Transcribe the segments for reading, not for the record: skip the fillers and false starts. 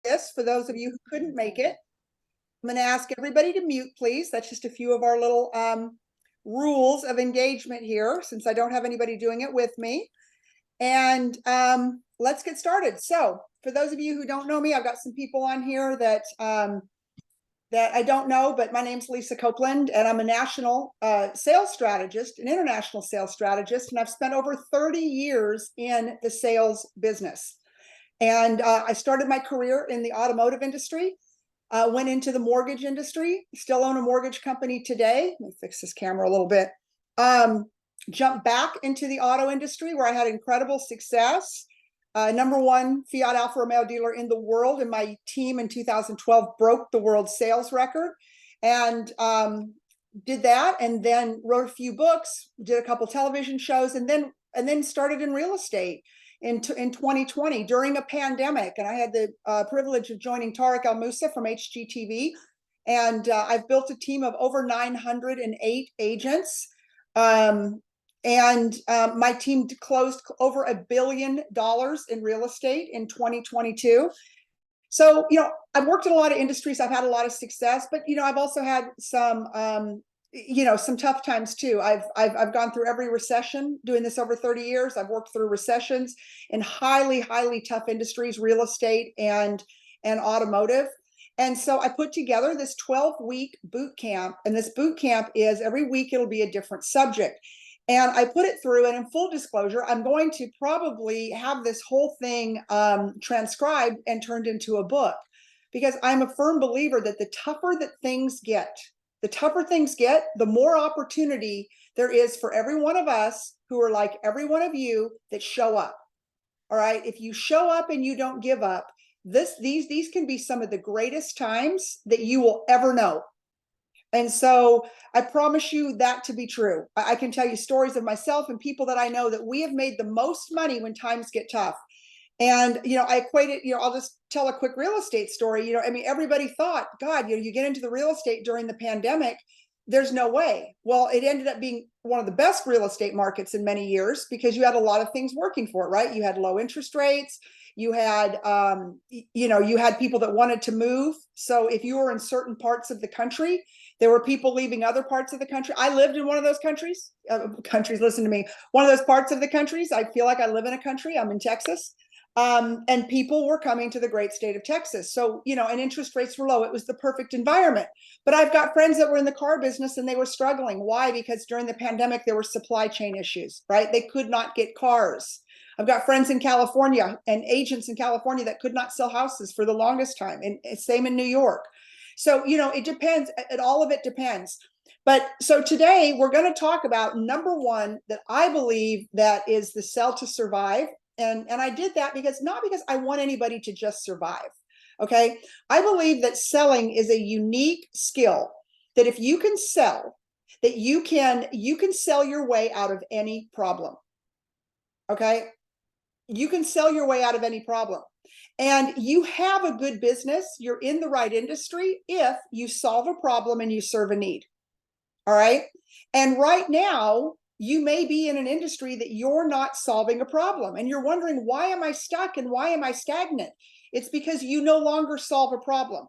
this for those of you who couldn't make it. I'm going to ask everybody to mute, please. That's just a few of our little rules of engagement here, since I don't have anybody doing it with me. And let's get started. So for those of you who don't know me, I've got some people on here that I don't know, but my name's Lisa Copeland, and I'm a national sales strategist, an international sales strategist, and I've spent over 30 years in the sales business. And I started my career in the automotive industry, went into the mortgage industry, still own a mortgage company today. Let me fix this camera a little bit. Jumped back into the auto industry where I had incredible success. #1 Fiat Alfa Romeo dealer in the world, and my team in 2012 broke the world sales record, and did that, and then wrote a few books, did a couple television shows, and then started in real estate in 2020 during a pandemic. And I had the privilege of joining Tariq El Moussa from HGTV, and I've built a team of over 908 agents. My team closed over $1 billion in real estate in 2022. So, I've worked in a lot of industries. I've had a lot of success, but, I've also had some, some tough times too. I've gone through every recession doing this over 30 years. I've worked through recessions in highly, highly tough industries, real estate and automotive. And so I put together this 12-week boot camp, and this boot camp is every week it'll be a different subject. And I put it through, and in full disclosure, I'm going to probably have this whole thing transcribed and turned into a book, because I'm a firm believer that the tougher things get, the more opportunity there is for every one of us who are like every one of you that show up. All right. If you show up and you don't give up, these can be some of the greatest times that you will ever know. And so I promise you that to be true. I can tell you stories of myself and people that I know that we have made the most money when times get tough. And, I equate it, I'll just tell a quick real estate story. Everybody thought, God, you get into the real estate during the pandemic, there's no way. Well, it ended up being one of the best real estate markets in many years, because you had a lot of things working for it, right? You had low interest rates. You had, you had people that wanted to move. So if you were in certain parts of the country, there were people leaving other parts of the country. I lived in one of those countries. Listen to me. One of those parts of the countries. I feel like I live in a country. I'm in Texas. And people were coming to the great state of Texas. So, and interest rates were low. It was the perfect environment. But I've got friends that were in the car business and they were struggling. Why? Because during the pandemic, there were supply chain issues, right? They could not get cars. I've got friends in California and agents in California that could not sell houses for the longest time. And same in New York. So, it depends. All of it depends. But so today we're going to talk about #1 that I believe that is the sell to survive. And I did that not because I want anybody to just survive. Okay. I believe that selling is a unique skill, that if you can sell, that you can sell your way out of any problem. Okay. You can sell your way out of any problem. And you have a good business. You're in the right industry if you solve a problem and you serve a need. All right. And right now, you may be in an industry that you're not solving a problem, and you're wondering, why am I stuck and why am I stagnant? It's because you no longer solve a problem.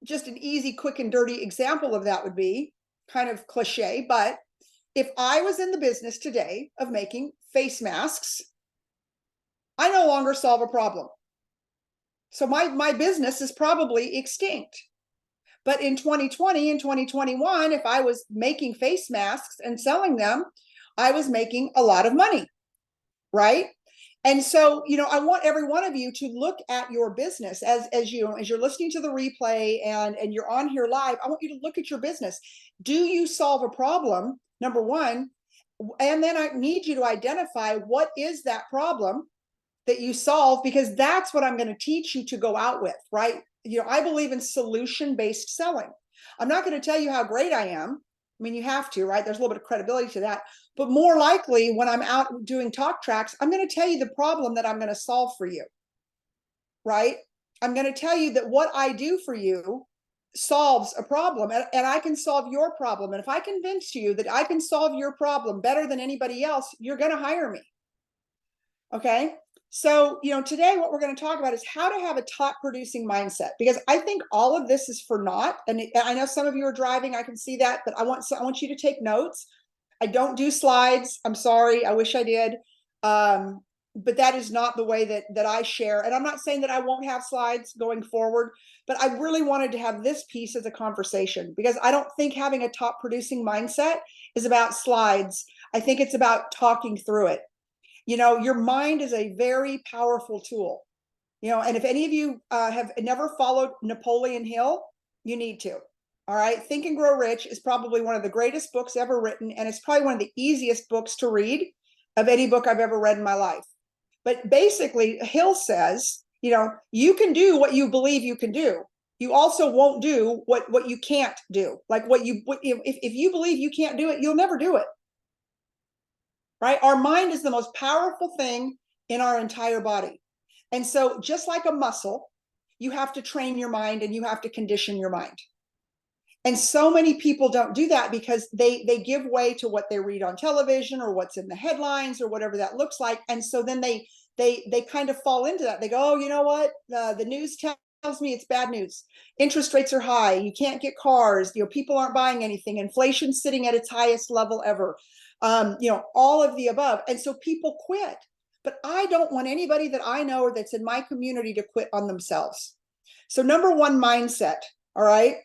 Just an easy, quick, and dirty example of that would be kind of cliche, but if I was in the business today of making face masks, I no longer solve a problem. So my business is probably extinct. But in 2020 and 2021, if I was making face masks and selling them, I was making a lot of money, right? And so, I want every one of you to look at your business as you're listening to the replay and you're on here live. I want you to look at your business. Do you solve a problem, #1? And then I need you to identify what is that problem that you solve, because that's what I'm going to teach you to go out with, right? I believe in solution-based selling. I'm not going to tell you how great I am. I mean, you have to, right? There's a little bit of credibility to that. But more likely, when I'm out doing talk tracks, I'm going to tell you the problem that I'm going to solve for you, right? I'm going to tell you that what I do for you solves a problem, and I can solve your problem. And if I convince you that I can solve your problem better than anybody else, you're going to hire me. Okay? So, today what we're going to talk about is how to have a top producing mindset, because I think all of this is for naught. And I know some of you are driving, I can see that, but I want you to take notes. I don't do slides. I'm sorry. I wish I did. But that is not the way that I share. And I'm not saying that I won't have slides going forward, but I really wanted to have this piece as a conversation, because I don't think having a top producing mindset is about slides. I think it's about talking through it. Your mind is a very powerful tool. And if any of you have never followed Napoleon Hill, you need to. All right. Think and Grow Rich is probably one of the greatest books ever written. And it's probably one of the easiest books to read of any book I've ever read in my life. But basically, Hill says, you can do what you believe you can do. You also won't do what you can't do. Like if you believe you can't do it, you'll never do it. Right? Our mind is the most powerful thing in our entire body. And so just like a muscle, you have to train your mind and you have to condition your mind. And so many people don't do that because they give way to what they read on television or what's in the headlines or whatever that looks like. And so then they kind of fall into that. They go, oh, you know what? The news tells me it's bad news. Interest rates are high. You can't get cars. People aren't buying anything. Inflation's sitting at its highest level ever. All of the above. And so people quit. But I don't want anybody that I know or that's in my community to quit on themselves. So number one, mindset. All right.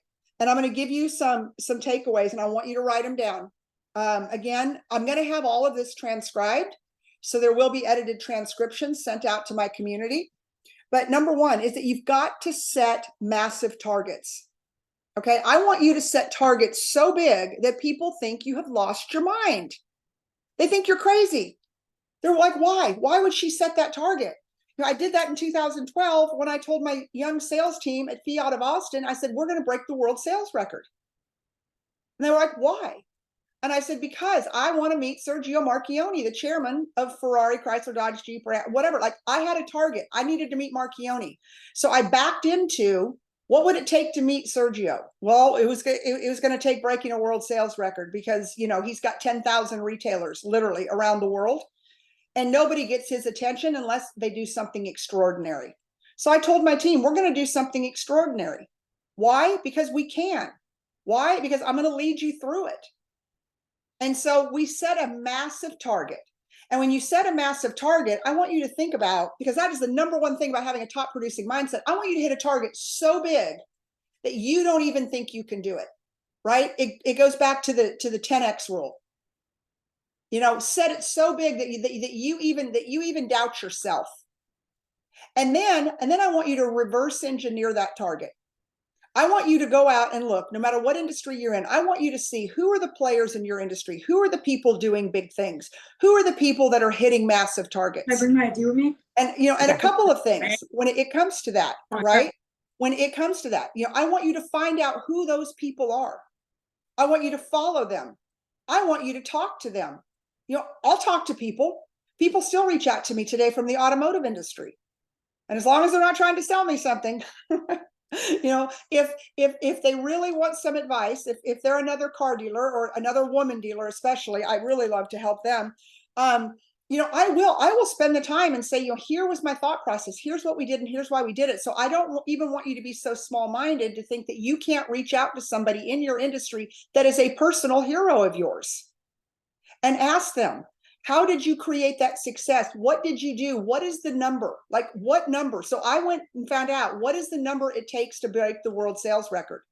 And I'm going to give you some takeaways, and I want you to write them down. Again, I'm going to have all of this transcribed. So there will be edited transcriptions sent out to my community. But number one is that you've got to set massive targets. Okay. I want you to set targets so big that people think you have lost your mind. They think you're crazy. They're like, why? Why would she set that target? I did that in 2012 when I told my young sales team at Fiat of Austin, I said, we're going to break the world sales record. And they were like, why? And I said, because I want to meet Sergio Marchionne, the chairman of Ferrari, Chrysler, Dodge, Jeep, whatever. Like, I had a target. I needed to meet Marchionne. So I backed into, what would it take to meet Sergio? Well, it was going to take breaking a world sales record, because, he's got 10,000 retailers literally around the world. And nobody gets his attention unless they do something extraordinary. So I told my team, we're going to do something extraordinary. Why? Because we can. Why? Because I'm going to lead you through it. And so we set a massive target. And when you set a massive target, I want you to think about, because that is the number one thing about having a top producing mindset, I want you to hit a target so big that you don't even think you can do it, right? It goes back to the 10X rule. Set it so big that you even doubt yourself. And then I want you to reverse engineer that target. I want you to go out and look, no matter what industry you're in, I want you to see who are the players in your industry, who are the people doing big things, who are the people that are hitting massive targets. Can I bring my ID with me? And and a couple of things when it comes to that, right? When it comes to that, I want you to find out who those people are. I want you to follow them. I want you to talk to them. I'll talk to people. People still reach out to me today from the automotive industry. And as long as they're not trying to sell me something, if they really want some advice, if they're another car dealer or another woman dealer, especially, I really love to help them. I will spend the time and say, here was my thought process. Here's what we did and here's why we did it. So I don't even want you to be so small-minded to think that you can't reach out to somebody in your industry that is a personal hero of yours. And ask them, how did you create that success? What did you do? What is the number? Like, what number? So I went and found out, what is the number it takes to break the world sales record?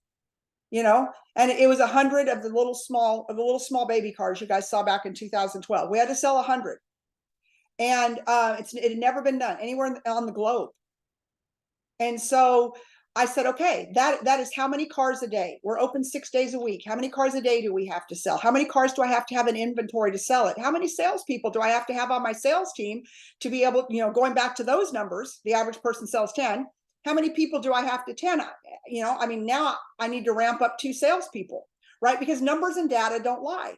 And it was 100 of the little small baby cars you guys saw back in 2012. We had to sell 100. And it had never been done anywhere on the globe. And so I said, okay, that is how many cars a day. We're open 6 days a week. How many cars a day do we have to sell? How many cars do I have to have in inventory to sell it? How many salespeople do I have to have on my sales team to be able, going back to those numbers, the average person sells 10. How many people do I have to 10? Now I need to ramp up 2 salespeople, right? Because numbers and data don't lie.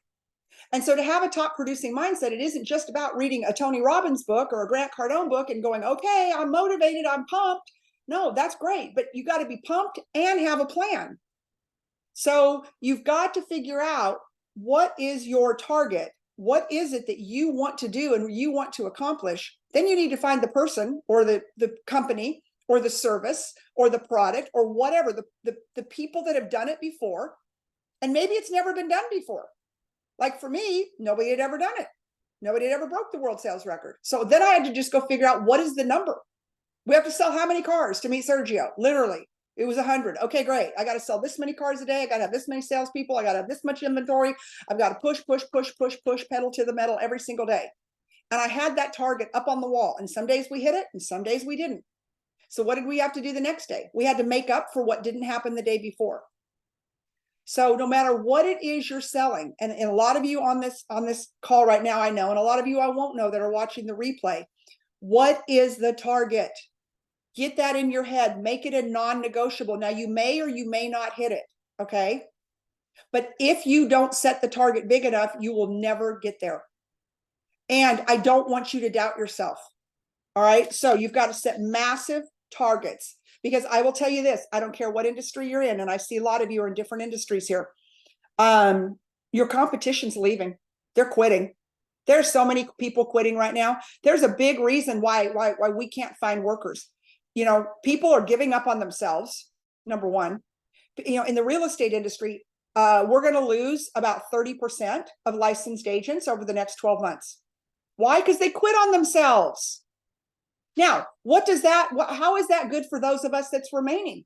And so to have a top producing mindset, it isn't just about reading a Tony Robbins book or a Grant Cardone book and going, okay, I'm motivated, I'm pumped. No, that's great, but you got to be pumped and have a plan. So you've got to figure out, what is your target? what is it that you want to do and you want to accomplish, then you need to find the person or the company or the service or the product or whatever, the people that have done it before. And maybe it's never been done before. Like for me, nobody had ever done it. Nobody had ever broke the world sales record. So then I had to just go figure out, what is the number? We have to sell how many cars to meet Sergio? Literally, it was 100. Okay, great. I got to sell this many cars a day. I got to have this many salespeople. I got to have this much inventory. I've got to push, pedal to the metal every single day. And I had that target up on the wall. And some days we hit it and some days we didn't. So what did we have to do the next day? We had to make up for what didn't happen the day before. So no matter what it is you're selling, and a lot of you on this call right now, I know, and a lot of you I won't know that are watching the replay, what is the target? Get that in your head. Make it a non-negotiable. Now, you may or you may not hit it, okay? But if you don't set the target big enough, you will never get there. And I don't want you to doubt yourself, all right? So you've got to set massive targets, because I will tell you this, I don't care what industry you're in, and I see a lot of you are in different industries here. Your competition's leaving. They're quitting. There's so many people quitting right now. There's a big reason why we can't find workers. You know, people are giving up on themselves, number one. You know, in the real estate industry, we're going to lose about 30% of licensed agents over the next 12 months. Why? Because they quit on themselves. Now, how is that good for those of us that's remaining?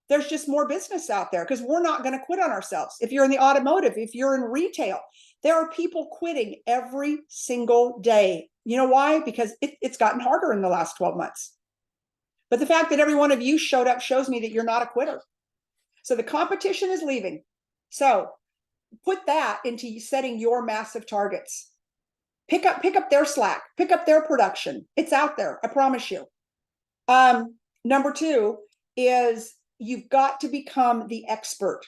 There's just more business out there because we're not going to quit on ourselves. If you're in the automotive, if you're in retail, there are people quitting every single day. You know why? Because it's gotten harder in the last 12 months. But the fact that every one of you showed up shows me that you're not a quitter. So the competition is leaving. So put that into setting your massive targets. Pick up their slack, pick up their production. It's out there, I promise you. Number two is you've got to become the expert.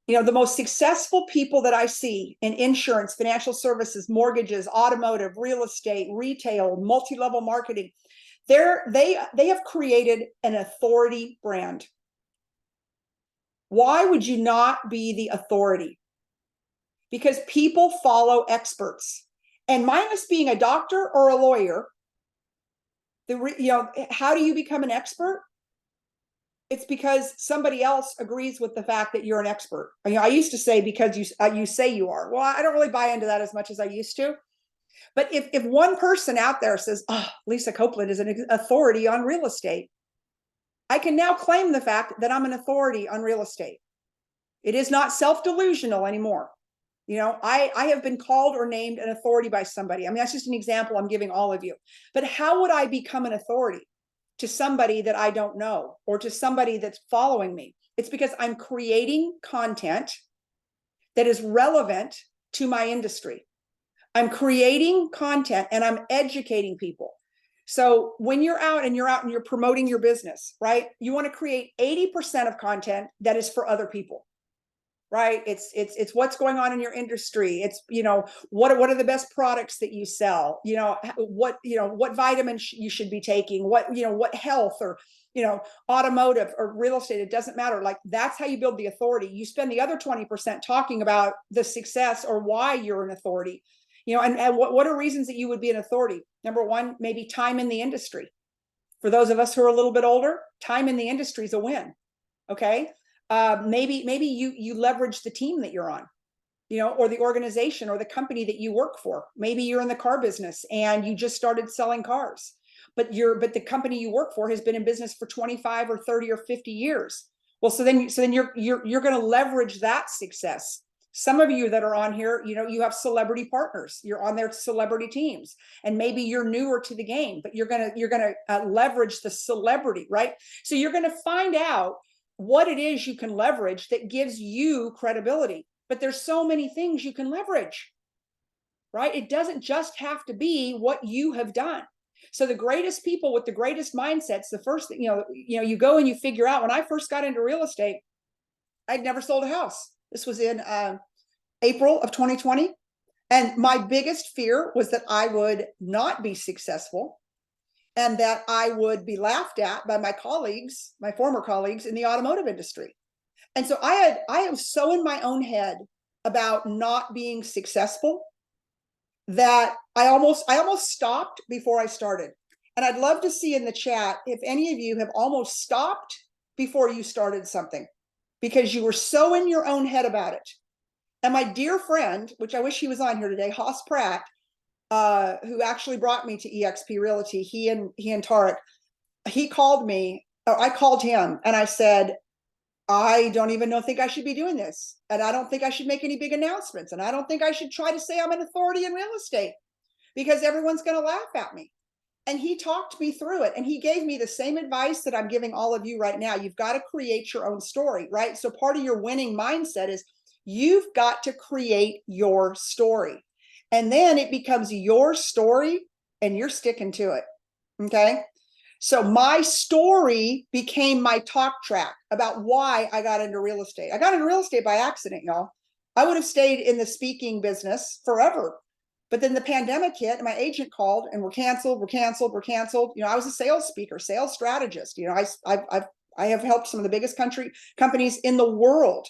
You know, the most successful people that I see in insurance, financial services, mortgages, automotive, real estate, retail, multi-level marketing, they have created an authority brand. Why would you not be the authority? Because people follow experts. And minus being a doctor or a lawyer, how do you become an expert? It's because somebody else agrees with the fact that you're an expert. I used to say, because you say you are. Well, I don't really buy into that as much as I used to. But if one person out there says, oh, Lisa Copeland is an authority on real estate, I can now claim the fact that I'm an authority on real estate. It is not self-delusional anymore. You know, I have been called or named an authority by somebody. I mean, that's just an example I'm giving all of you. But how would I become an authority to somebody that I don't know or to somebody that's following me? It's because I'm creating content that is relevant to my industry. I'm creating content and I'm educating people. So when you're out and you're promoting your business, right? You want to create 80% of content that is for other people. Right? It's what's going on in your industry. It's, you know, what are the best products that you sell? You know, what vitamins you should be taking, what health or, automotive or real estate, it doesn't matter. Like, that's how you build the authority. You spend the other 20% talking about the success or why you're an authority, and what are reasons that you would be an authority? Number one, maybe time in the industry. For those of us who are a little bit older, time in the industry is a win. Okay. Maybe you leverage the team that you're on, or the organization or the company that you work for. Maybe you're in the car business and you just started selling cars, but the company you work for has been in business for 25 or 30 or 50 years. Well, so then you're going to leverage that success. Some of you that are on here, you have celebrity partners. You're on their celebrity teams, and maybe you're newer to the game, but you're gonna leverage the celebrity, right? So you're going to find out what it is you can leverage that gives you credibility. But there's so many things you can leverage, right? It doesn't just have to be what you have done. So the greatest people with the greatest mindsets, the first thing, you go and you figure out. When I first got into real estate, I'd never sold a house. This was in April of 2020. And my biggest fear was that I would not be successful, and that I would be laughed at by my colleagues, my former colleagues in the automotive industry. And so I was so in my own head about not being successful that I almost stopped before I started. And I'd love to see in the chat if any of you have almost stopped before you started something because you were so in your own head about it. And my dear friend, which I wish he was on here today, Haas Pratt, who actually brought me to eXp Realty, he and Tarek, he called me, or I called him and I said, I don't even think I should be doing this. And I don't think I should make any big announcements. And I don't think I should try to say I'm an authority in real estate because everyone's going to laugh at me. And he talked me through it. And he gave me the same advice that I'm giving all of you right now. You've got to create your own story, right? So part of your winning mindset is you've got to create your story. And then it becomes your story and you're sticking to it. Okay. So my story became my talk track about why I got into real estate. I got into real estate by accident, y'all. I would have stayed in the speaking business forever. But then the pandemic hit and my agent called and we're canceled. You know, I was a sales speaker, sales strategist. You know, I have helped some of the biggest companies in the world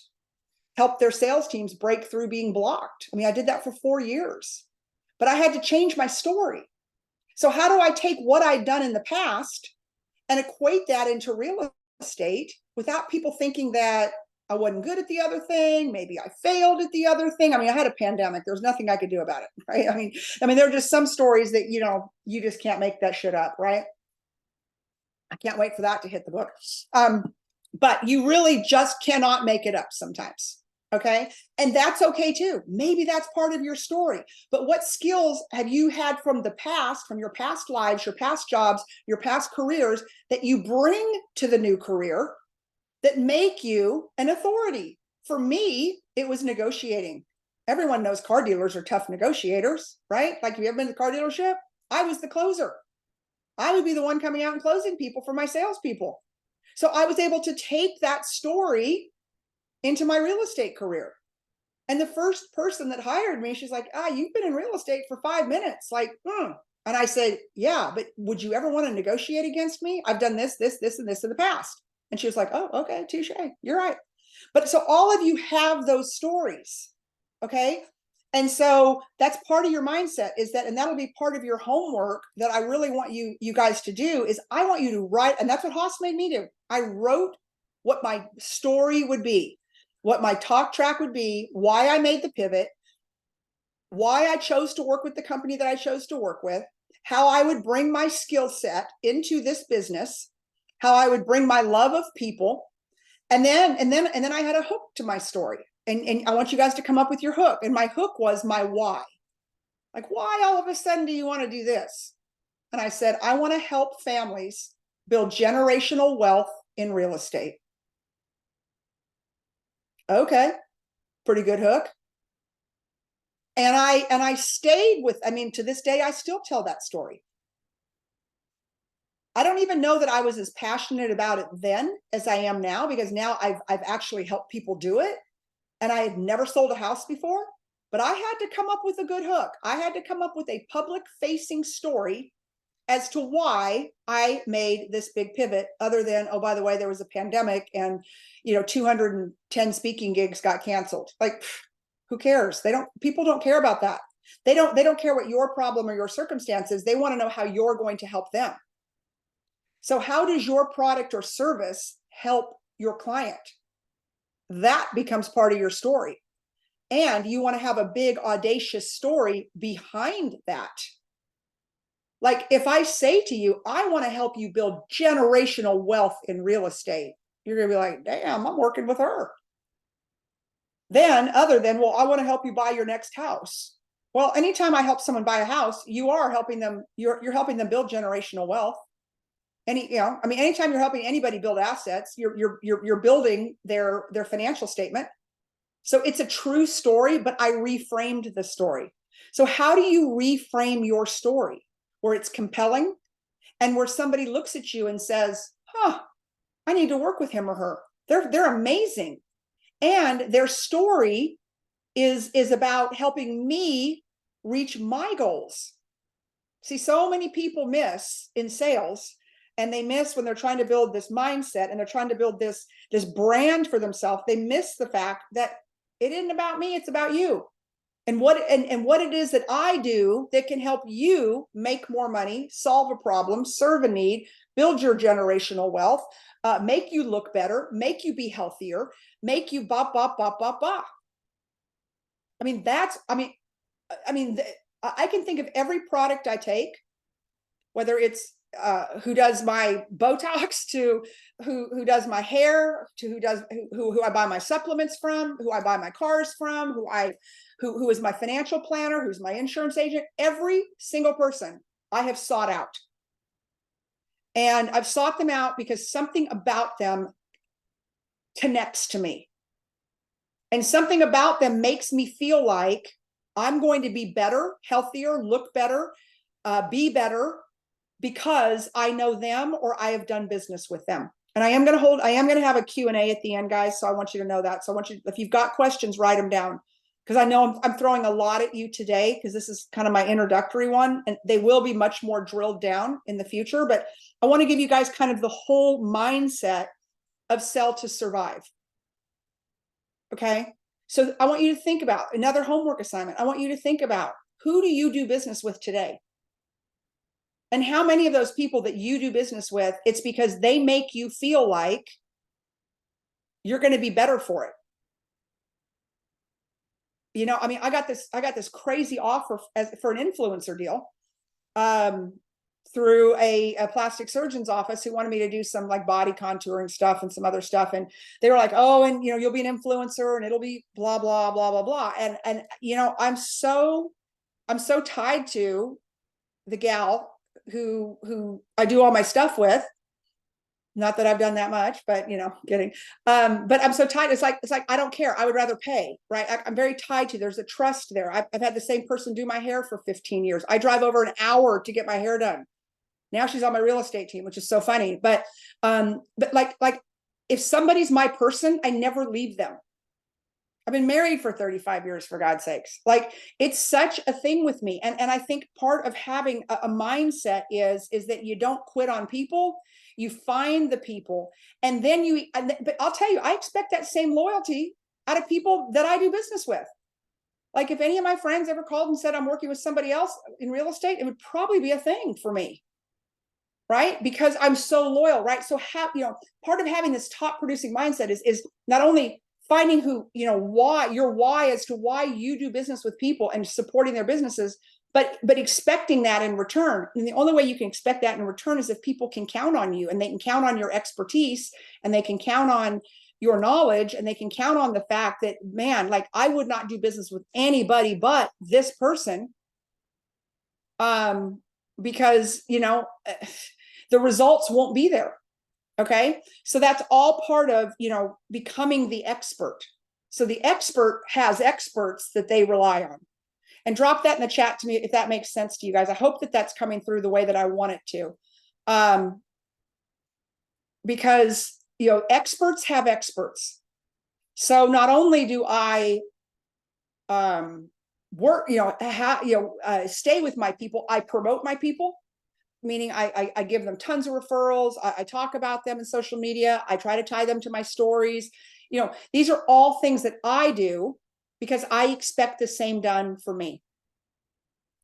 help their sales teams break through being blocked. I mean, I did that for 4 years, but I had to change my story. So how do I take what I'd done in the past and equate that into real estate without people thinking that I wasn't good at the other thing? Maybe I failed at the other thing. I mean, I had a pandemic. There's nothing I could do about it, right? I mean, there are just some stories that, you know, you just can't make that shit up, right? I can't wait for that to hit the book. But you really just cannot make it up sometimes. Okay. And that's okay too. Maybe that's part of your story. But what skills have you had from the past, from your past lives, your past jobs, your past careers that you bring to the new career that make you an authority? For me, it was negotiating. Everyone knows car dealers are tough negotiators, right? Like, have you ever been to the car dealership? I was the closer. I would be the one coming out and closing people for my salespeople. So I was able to take that story into my real estate career. And the first person that hired me, she's like, you've been in real estate for 5 minutes. Like, And I said, yeah, but would you ever want to negotiate against me? I've done this, and this in the past. And she was like, oh, okay, touche. You're right. But so all of you have those stories. Okay. And so that's part of your mindset is that, and that'll be part of your homework that I really want you guys to do is I want you to write, and that's what Haas made me do. I wrote what my story would be, what my talk track would be, why I made the pivot, why I chose to work with the company that I chose to work with, how I would bring my skill set into this business, how I would bring my love of people. And then I had a hook to my story. And I want you guys to come up with your hook. And my hook was my why. Like, why all of a sudden do you want to do this? And I said, I want to help families build generational wealth in real estate. Okay, pretty good hook. And I stayed with, to this day, I still tell that story. I don't even know that I was as passionate about it then as I am now, because now I've actually helped people do it. And I had never sold a house before, but I had to come up with a good hook. I had to come up with a public facing story as to why I made this big pivot, other than, oh, by the way, there was a pandemic and, 210 speaking gigs got canceled. Like, who cares? People don't care about that. They don't care what your problem or your circumstance is. They want to know how you're going to help them. So how does your product or service help your client? That becomes part of your story. And you want to have a big, audacious story behind that. Like, if I say to you, I want to help you build generational wealth in real estate, you're going to be like, damn, I'm working with her. Then, other than, well, I want to help you buy your next house. Well, anytime I help someone buy a house, you are helping them, you're helping them build generational wealth. Anytime you're helping anybody build assets, you're building their financial statement. So it's a true story, but I reframed the story. So how do you reframe your story where it's compelling and where somebody looks at you and says, I need to work with him or her. They're amazing. And their story is about helping me reach my goals. See, so many people miss in sales. And they miss when they're trying to build this mindset and they're trying to build this brand for themselves. They miss the fact that It isn't about me, it's about you. And what it is that I do that can help you make more money, solve a problem, serve a need, build your generational wealth, make you look better, make you be healthier, make you bop, bop, bop, bop, bop. I mean, I can think of every product I take, whether it's who does my Botox, to who does my hair, to who I buy my supplements from, who I buy my cars from, who is my financial planner, who's my insurance agent. Every single person I have sought out. And I've sought them out because something about them connects to me. And something about them makes me feel like I'm going to be better, healthier, look better, be better, because I know them or I have done business with them. And I am going to have a Q&A at the end, guys. So I want you to know that. So I want you, if you've got questions, write them down, because I know I'm throwing a lot at you today, because this is kind of my introductory one, and they will be much more drilled down in the future. But I want to give you guys kind of the whole mindset of sell to survive. Okay. So I want you to think about another homework assignment. I want you to think about, who do you do business with today? And how many of those people that you do business with, it's because they make you feel like you're going to be better for it. You know, I mean, I got this crazy offer for an influencer deal through a plastic surgeon's office, who wanted me to do some like body contouring stuff and some other stuff. And they were like, oh, and you know, you'll be an influencer and it'll be blah, blah, blah, blah, blah. And you know, I'm so tied to the gal who I do all my stuff with. Not that I've done that much, but you know, kidding. But I'm so tied. It's like I don't care. I would rather pay, right? I'm very tied to. There's a trust there. I've had the same person do my hair for 15 years. I drive over an hour to get my hair done. Now she's on my real estate team, which is so funny. But like if somebody's my person, I never leave them. I've been married for 35 years, for God's sakes. Like, it's such a thing with me. And I think part of having a mindset is that you don't quit on people. You find the people, and then but I'll tell you, I expect that same loyalty out of people that I do business with. Like, if any of my friends ever called and said I'm working with somebody else in real estate, it would probably be a thing for me. Right? Because I'm so loyal, right? So part of having this top producing mindset is not only finding your why as to why you do business with people and supporting their businesses, but expecting that in return. And the only way you can expect that in return is if people can count on you, and they can count on your expertise, and they can count on your knowledge, and they can count on the fact that, man, like, I would not do business with anybody but this person. Because, the results won't be there. Okay. So that's all part of, becoming the expert. So the expert has experts that they rely on. And drop that in the chat to me if that makes sense to you guys. I hope that that's coming through the way that I want it to. Because, experts have experts. So not only do I work, stay with my people, I promote my people. Meaning I give them tons of referrals. I talk about them in social media. I try to tie them to my stories. These are all things that I do because I expect the same done for me.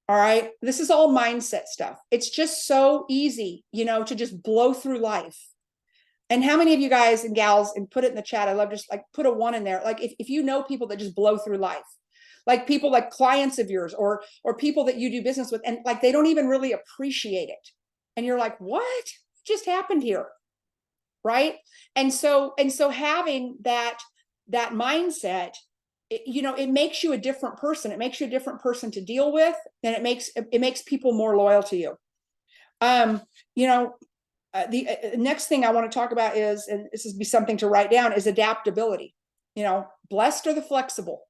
All right. This is all mindset stuff. It's just so easy, to just blow through life. And how many of you guys and gals, and put it in the chat, I love just like put a 1 in there. Like if you know people that just blow through life, like people like clients of yours or people that you do business with, and like they don't even really appreciate it. And you're like, what just happened here? Right. And so having that mindset, it makes you a different person. It makes you a different person to deal with, and it makes people more loyal to you. The next thing I want to talk about is, and this is be something to write down, is adaptability. Blessed are the flexible.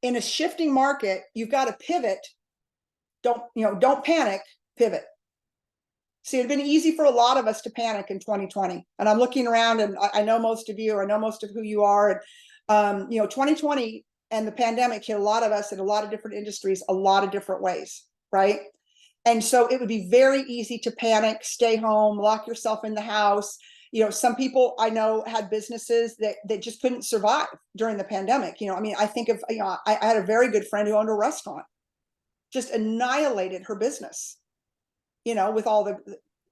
In a shifting market, you've got to pivot. Don't panic, pivot. See, it'd been easy for a lot of us to panic in 2020. And I'm looking around, and I know most of you, or I know most of who you are. And, 2020 and the pandemic hit a lot of us in a lot of different industries, a lot of different ways, right? And so it would be very easy to panic, stay home, lock yourself in the house, Some people I know had businesses that just couldn't survive during the pandemic. I mean, I think of, I had a very good friend who owned a restaurant, just annihilated her business, with all the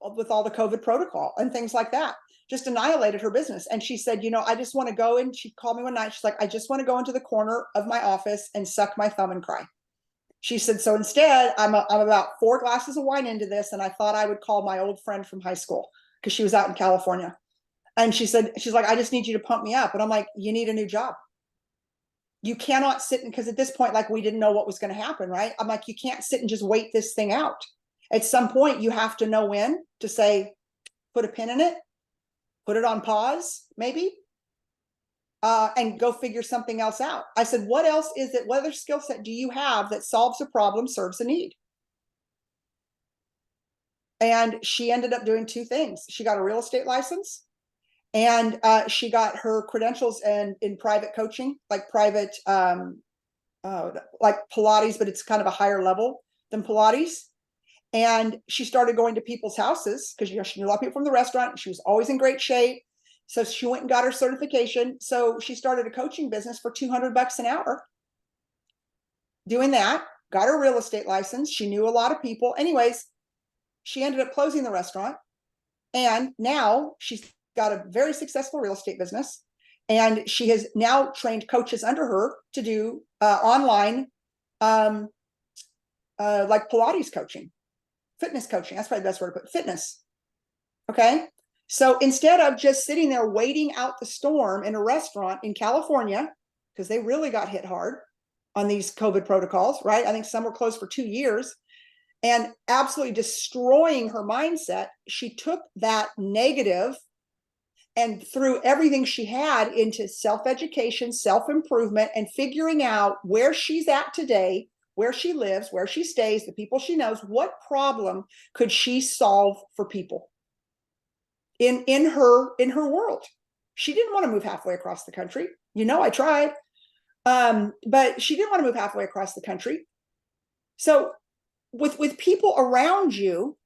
COVID protocol and things like that, just annihilated her business. And she said, I just want to go in. She called me one night. She's like, I just want to go into the corner of my office and suck my thumb and cry. She said, so instead, I'm about 4 glasses of wine into this, and I thought I would call my old friend from high school because she was out in California. And she's like, I just need you to pump me up. And I'm like, you need a new job. You cannot sit because at this point, like, we didn't know what was going to happen, right? I'm like, you can't sit and just wait this thing out. At some point, you have to know when to say, put a pin in it, put it on pause, maybe, and go figure something else out. I said, what else is it? What other skill set do you have that solves a problem, serves a need? And she ended up doing 2 things. She got a real estate license, and she got her credentials in private coaching, like private, like Pilates, but it's kind of a higher level than Pilates. And she started going to people's houses because she knew a lot of people from the restaurant. And she was always in great shape. So she went and got her certification. So she started a coaching business for $200 an hour. Doing that, got her real estate license. She knew a lot of people. Anyways, she ended up closing the restaurant. And now she's got a very successful real estate business. And she has now trained coaches under her to do online, like Pilates coaching, fitness coaching. That's probably the best word to put fitness. Okay. So instead of just sitting there waiting out the storm in a restaurant in California, because they really got hit hard on these COVID protocols, right? I think some were closed for 2 years, and absolutely destroying her mindset, she took that negative and threw everything she had into self-education, self-improvement, and figuring out where she's at today, where she lives, where she stays, the people she knows, what problem could she solve for people in her world. She didn't want to move halfway across the country. I tried, but she didn't want to move halfway across the country. So with people around you,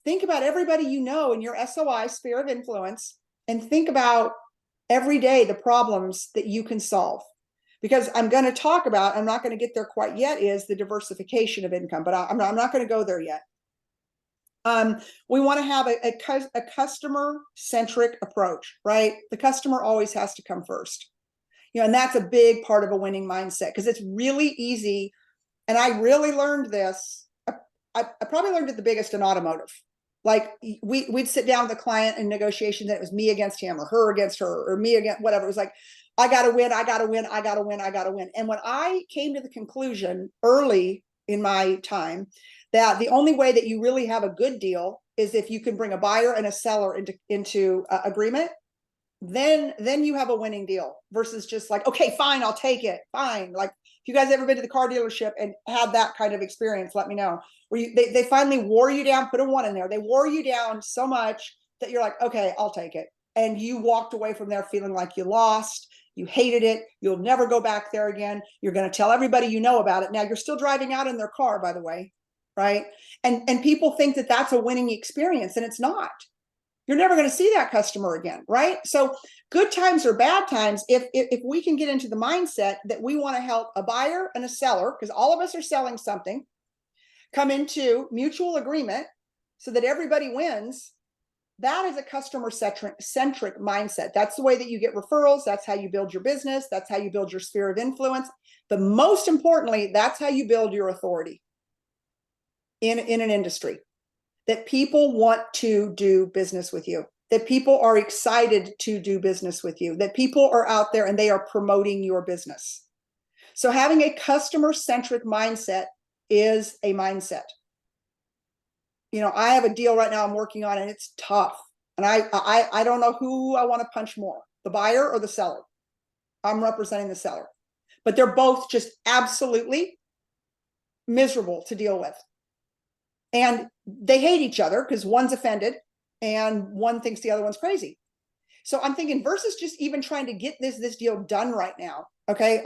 think about everybody in your SOI sphere of influence, and think about every day the problems that you can solve. Because I'm going to talk about, I'm not going to get there quite yet, is the diversification of income, but I'm not going to go there yet. We want to have a customer-centric approach, right? The customer always has to come first. And that's a big part of a winning mindset, because it's really easy. And I really learned this. I probably learned it the biggest in automotive. Like we'd sit down with a client in negotiations, and it was me against him, or her against her, or me against whatever. It was like, I got to win, I got to win, I got to win, I got to win. And when I came to the conclusion early in my time that the only way that you really have a good deal is if you can bring a buyer and a seller into agreement, then you have a winning deal, versus just like, okay, fine, I'll take it, fine. Like, if you guys ever been to the car dealership and had that kind of experience, let me know. Where they finally wore you down, put a 1 in there. They wore you down so much that you're like, okay, I'll take it. And you walked away from there feeling like you lost. You hated it. You'll never go back there again. You're going to tell everybody you know about it. Now, you're still driving out in their car, by the way, right? And people think that that's a winning experience, and it's not. You're never going to see that customer again, right? So good times or bad times, if we can get into the mindset that we want to help a buyer and a seller, because all of us are selling something, come into mutual agreement so that everybody wins, that is a customer-centric mindset. That's the way that you get referrals. That's how you build your business. That's how you build your sphere of influence. But most importantly, that's how you build your authority in an industry. That people want to do business with you, that people are excited to do business with you, that people are out there and they are promoting your business. So having a customer-centric mindset is a mindset. I have a deal right now I'm working on, and it's tough. And I don't know who I want to punch more, the buyer or the seller. I'm representing the seller. But they're both just absolutely miserable to deal with. And they hate each other because one's offended and one thinks the other one's crazy. So I'm thinking, versus just even trying to get this deal done right now. Okay.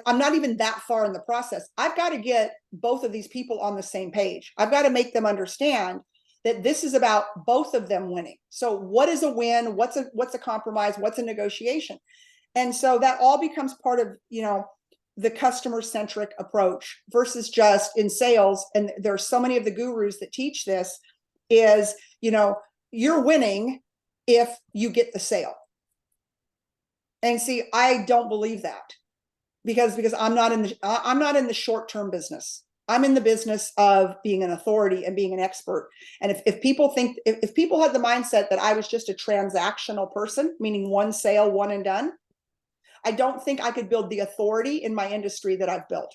I'm not even that far in the process. I've got to get both of these people on the same page. I've got to make them understand that this is about both of them winning. So what is a win? What's a compromise? What's a negotiation? And so that all becomes part of, the customer-centric approach versus just in sales. And there's so many of the gurus that teach this is, you're winning if you get the sale. And see, I don't believe that because I'm not in the short-term business. I'm in the business of being an authority and being an expert. And if people if people had the mindset that I was just a transactional person, meaning one sale, one and done, I don't think I could build the authority in my industry that I've built.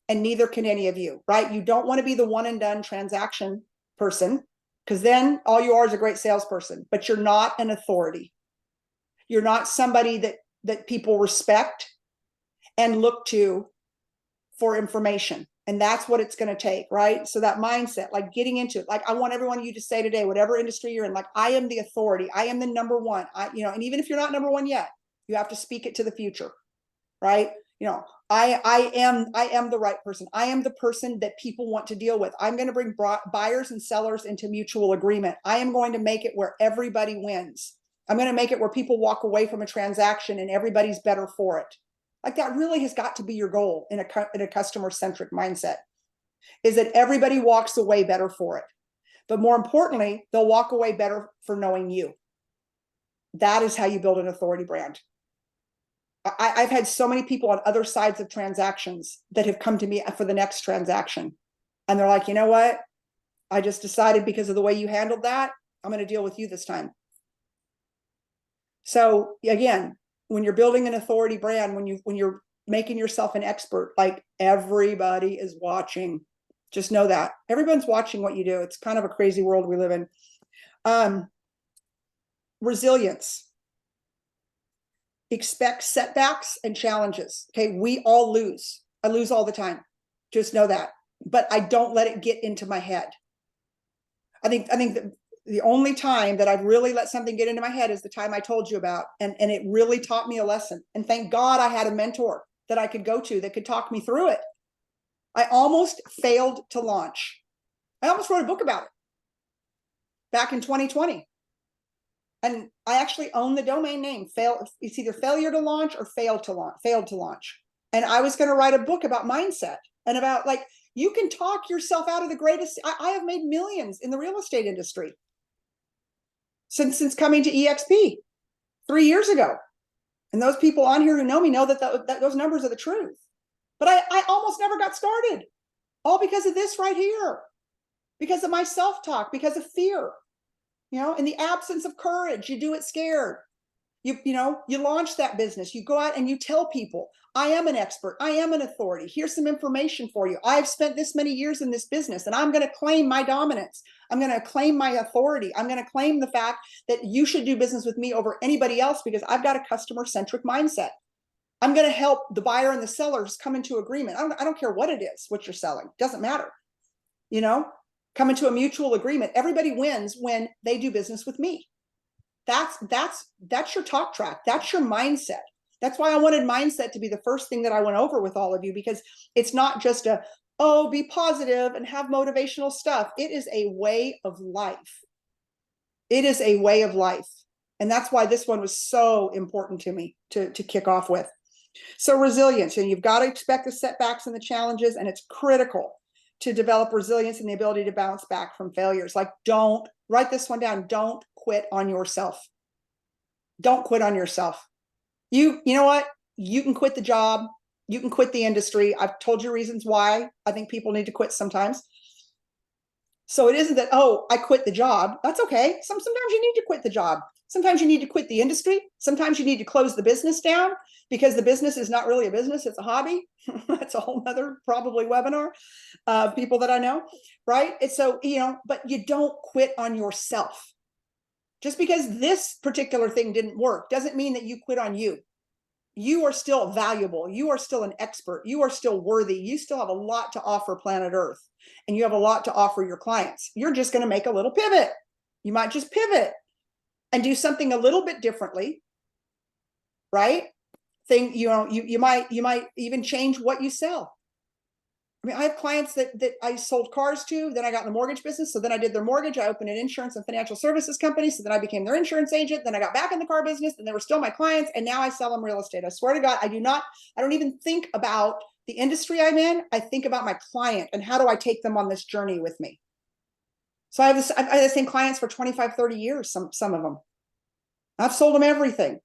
And neither can any of you, right? You don't want to be the one and done transaction person, because then all you are is a great salesperson, but you're not an authority. You're not somebody that people respect and look to for information. And that's what it's going to take, right? So that mindset, like getting into it, like I want everyone you to say today, whatever industry you're in, like I am the authority. I am the number one. And even if you're not number one yet, you have to speak it to the future, right? I am the right person. I am the person that people want to deal with. I'm going to bring buyers and sellers into mutual agreement. I am going to make it where everybody wins. I'm going to make it where people walk away from a transaction and everybody's better for it. Like that really has got to be your goal in a customer-centric mindset, is that everybody walks away better for it. But more importantly, they'll walk away better for knowing you. That is how you build an authority brand. I've had so many people on other sides of transactions that have come to me for the next transaction. And they're like, you know what? I just decided because of the way you handled that, I'm going to deal with you this time. So again, when you're building an authority brand, when you're making yourself an expert, like everybody is watching. Just know that everyone's watching what you do. It's kind of a crazy world we live in. Resilience. Expect setbacks and challenges. Okay, we all lose. I lose all the time. Just know that. But I don't let it get into my head. I think the only time that I've really let something get into my head is the time I told you about, and it really taught me a lesson. And thank God I had a mentor that I could go to that could talk me through it. I almost failed to launch. I almost wrote a book about it back in 2020. And I actually own the domain name. It's either failure to launch or failed to launch. And I was going to write a book about mindset and about like, you can talk yourself out of the greatest. I have made millions in the real estate industry since coming to EXP 3 years ago. And those people on here who know me know that those numbers are the truth. But I almost never got started, all because of this right here, because of my self-talk, because of fear. In the absence of courage, you do it scared. You launch that business. You go out and you tell people, I am an expert. I am an authority. Here's some information for you. I've spent this many years in this business, and I'm going to claim my dominance. I'm going to claim my authority. I'm going to claim the fact that you should do business with me over anybody else because I've got a customer-centric mindset. I'm going to help the buyer and the sellers come into agreement. I don't care what it is, what you're selling. Doesn't matter. Come into a mutual agreement. Everybody wins when they do business with me. That's your talk track. That's your mindset. That's why I wanted mindset to be the first thing that I went over with all of you, because it's not just be positive and have motivational stuff. It is a way of life. It is a way of life. And that's why this one was so important to me to kick off with. So resilience, and you've got to expect the setbacks and the challenges, and it's critical to develop resilience and the ability to bounce back from failures. Like, don't write this one down. Don't quit on yourself. Don't quit on yourself. You know what? You can quit the job. You can quit the industry. I've told you reasons why I think people need to quit sometimes. So it isn't that, I quit the job. That's okay. Sometimes you need to quit the job. Sometimes you need to quit the industry. Sometimes you need to close the business down because the business is not really a business. It's a hobby. That's a whole nother probably webinar of people that I know, right? It's so, but you don't quit on yourself. Just because this particular thing didn't work doesn't mean that you quit on you. You are still valuable. You are still an expert. You are still worthy. You still have a lot to offer planet Earth, and you have a lot to offer your clients. You're just going to make a little pivot. You might just pivot and do something a little bit differently, right? You might even change what you sell. mean, I have clients that I sold cars to, then I got in the mortgage business. So then I did their mortgage. I opened an insurance and financial services company. So then I became their insurance agent. Then I got back in the car business, and they were still my clients. And now I sell them real estate. I swear to God, I don't even think about the industry I'm in. I think about my client and how do I take them on this journey with me. So I've had the same clients for 25, 30 years, some of them. I've sold them everything.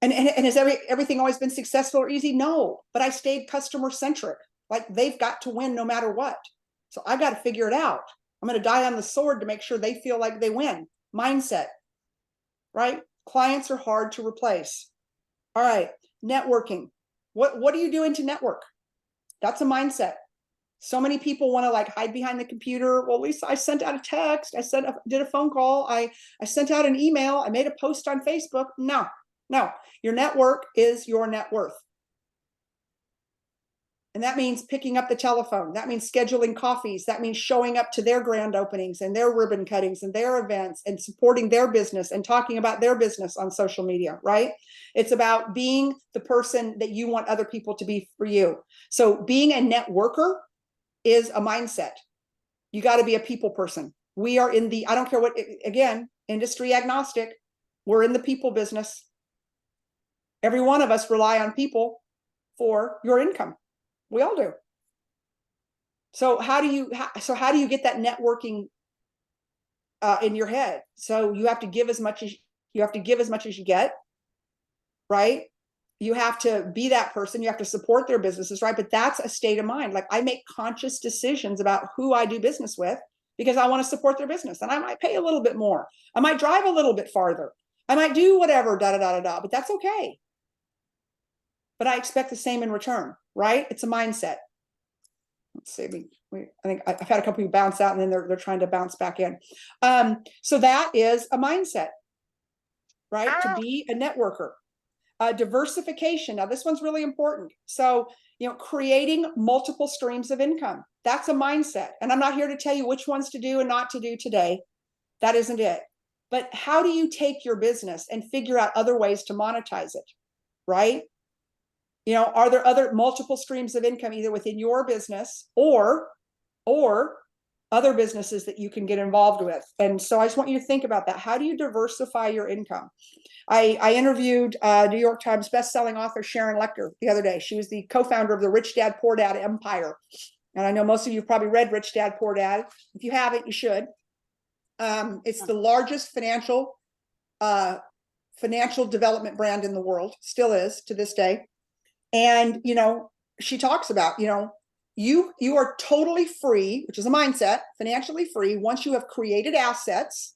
And has everything always been successful or easy? No, but I stayed customer centric. Like, they've got to win no matter what. So I got to figure it out. I'm going to die on the sword to make sure they feel like they win. Mindset, right? Clients are hard to replace. All right, networking. What are you doing to network? That's a mindset. So many people want to like hide behind the computer. Well, Lisa, I sent out a text. Did a phone call. I sent out an email. I made a post on Facebook. No, your network is your net worth. And that means picking up the telephone. That means scheduling coffees. That means showing up to their grand openings and their ribbon cuttings and their events and supporting their business and talking about their business on social media, right? It's about being the person that you want other people to be for you. So being a networker is a mindset. You got to be a people person. We are in the, I don't care what, again, industry agnostic. We're in the people business. Every one of us rely on people for your income. We all do. So how do you get that networking in your head? So you have to give as much as you get, right? You have to be that person. You have to support their businesses, right? But that's a state of mind. Like, I make conscious decisions about who I do business with because I want to support their business, and I might pay a little bit more. I might drive a little bit farther. I might do whatever, but that's okay. But I expect the same in return, right? It's a mindset. Let's see, I think I've had a couple who bounce out and then they're trying to bounce back in. So that is a mindset, right? To be a networker. Diversification. Now, this one's really important. So, creating multiple streams of income. That's a mindset. And I'm not here to tell you which ones to do and not to do today. That isn't it. But how do you take your business and figure out other ways to monetize it, right? Are there other multiple streams of income either within your business or other businesses that you can get involved with? And so I just want you to think about that. How do you diversify your income? I interviewed New York Times bestselling author Sharon Lechter the other day. She was the co-founder of the Rich Dad Poor Dad empire. And I know most of you have probably read Rich Dad Poor Dad. If you haven't, you should. It's the largest financial development brand in the world, still is to this day. And, she talks about, you are totally free, which is a mindset, financially free, once you have created assets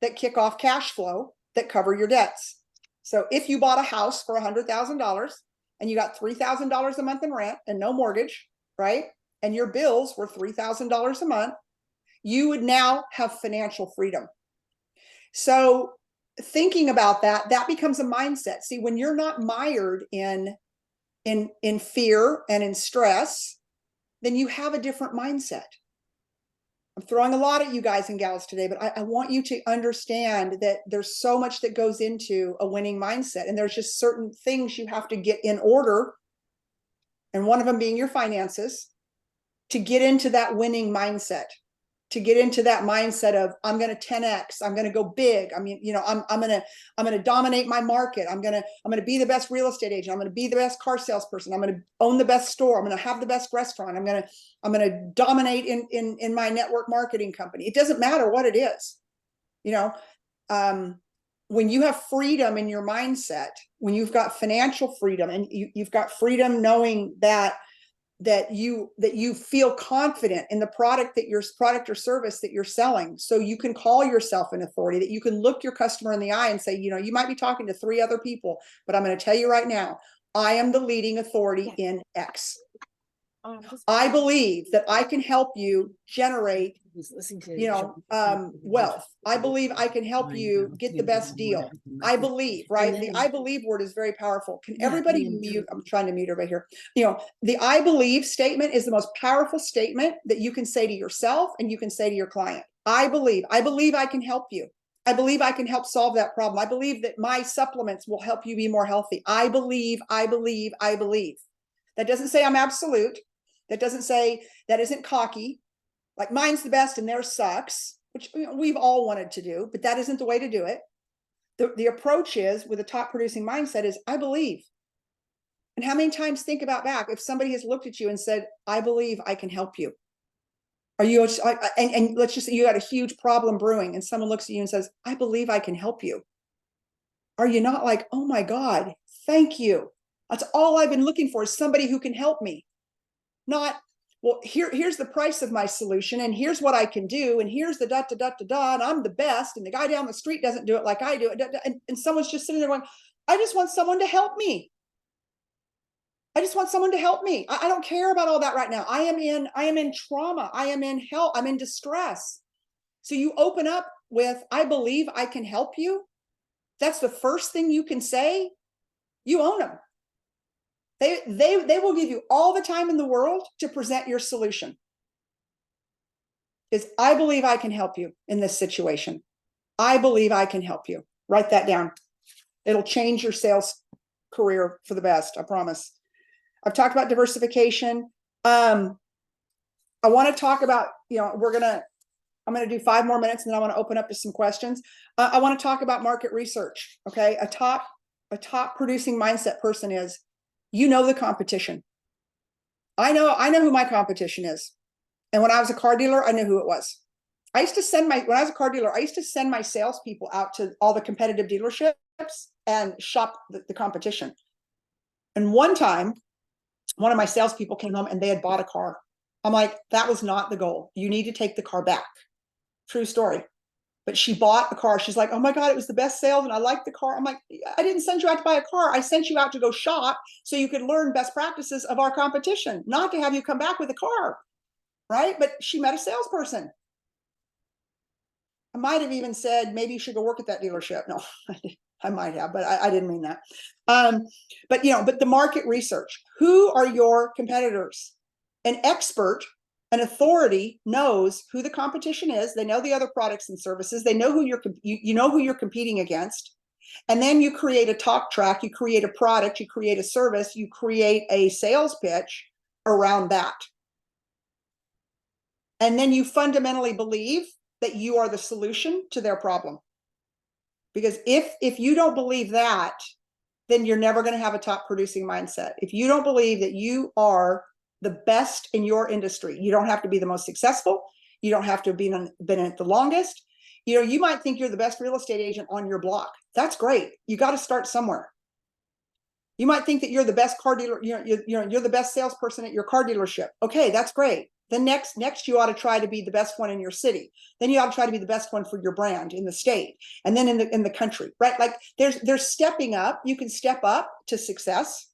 that kick off cash flow that cover your debts. So if you bought a house for $100,000 and you got $3,000 a month in rent and no mortgage, right? And your bills were $3,000 a month, you would now have financial freedom. So thinking about that becomes a mindset. See, when you're not mired in fear and in stress, then you have a different mindset. I'm throwing a lot at you guys and gals today, but I want you to understand that there's so much that goes into a winning mindset, and there's just certain things you have to get in order, and one of them being your finances, to get into that winning mindset, to get into that mindset of, I'm going to 10x, I'm going to go big. I'm going to dominate my market. I'm going to be the best real estate agent. I'm going to be the best car salesperson. I'm going to own the best store. I'm going to have the best restaurant. I'm going to dominate in my network marketing company. It doesn't matter what it is. When you have freedom in your mindset, when you've got financial freedom, and you've got freedom knowing that you feel confident in the product or service that you're selling, so you can call yourself an authority, that you can look your customer in the eye and say, you might be talking to 3 other people, but I'm going to tell you right now, I am the leading authority in X. I believe that I can help you generate, wealth. I believe I can help you get the best deal. I believe, right? The I believe word is very powerful. Can everybody mute? I'm trying to mute everybody here. The I believe statement is the most powerful statement that you can say to yourself and you can say to your client. I believe I can help you. I believe I can help solve that problem. I believe that my supplements will help you be more healthy. I believe. That doesn't say I'm absolute. That doesn't say, that isn't cocky, like mine's the best and theirs sucks, which we've all wanted to do, but that isn't the way to do it. The approach is, with a top producing mindset, is I believe. And how many times, think about back, if somebody has looked at you and said, I believe I can help you. Are you, and let's just say you got a huge problem brewing and someone looks at you and says, I believe I can help you. Are you not like, oh my God, thank you. That's all I've been looking for, is somebody who can help me. Not, well, here's the price of my solution, and here's what I can do, and here's the da da da da da, and I'm the best, and the guy down the street doesn't do it like I do it, and someone's just sitting there going, I just want someone to help me. I just want someone to help me. I don't care about all that right now. I am in trauma. I am in hell. I'm in distress. So you open up with, I believe I can help you. That's the first thing you can say. You own them. They will give you all the time in the world to present your solution. Is, I believe I can help you in this situation. I believe I can help you. Write that down. It'll change your sales career for the best, I promise. I've talked about diversification. I want to talk about, I'm going to do 5 more minutes and then I want to open up to some questions. I want to talk about market research. Okay. A top producing mindset person is, the competition. I know who my competition is. And when I was a car dealer, I knew who it was. When I was a car dealer, I used to send my salespeople out to all the competitive dealerships and shop the competition. And one time, one of my salespeople came home and they had bought a car. I'm like, that was not the goal. You need to take the car back. True story. But she bought a car. She's like, oh my God, it was the best sales and I liked the car. I'm like, I didn't send you out to buy a car. I sent you out to go shop so you could learn best practices of our competition, not to have you come back with a car. Right? But she met a salesperson. I might have even said, maybe you should go work at that dealership. No, I might have, but I didn't mean that. But the market research, who are your competitors? An expert, an authority knows who the competition is. They know the other products and services. They know who you're competing against. And then you create a talk track, you create a product, you create a service, you create a sales pitch around that. And then you fundamentally believe that you are the solution to their problem. Because if you don't believe that, then you're never going to have a top producing mindset. If you don't believe that you are the best in your industry, you don't have to be the most successful. You don't have to have been in it the longest. You might think you're the best real estate agent on your block. That's great. You got to start somewhere. You might think that you're the best car dealer. You're the best salesperson at your car dealership. Okay, that's great. Then next you ought to try to be the best one in your city. Then you ought to try to be the best one for your brand in the state, and then in the country, right? Like there's stepping up. You can step up to success,